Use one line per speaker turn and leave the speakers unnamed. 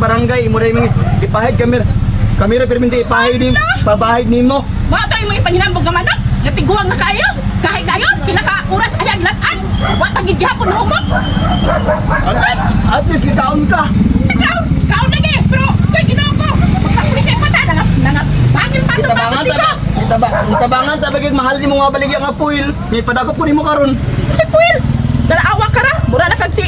barangay imo ray ipahid kamera pero hindi ipahid ni pabahid nimo.
Mga tayo mo ipanginambog ka manok, natiguang na kayo, kahit kayo, pinaka-oras ayang latan, watag igyapon na humok.
At least itaon ka.
Kaon lagi, pero kay ginoo ko, magkakuli kay pata, nangapangil pa ito pa piso.
Tabangan tabagig mahal nimo nga baligya nga fuel. Ni padakop ko nimo karon.
Si Puil, dala awak ka ra, mura na kag si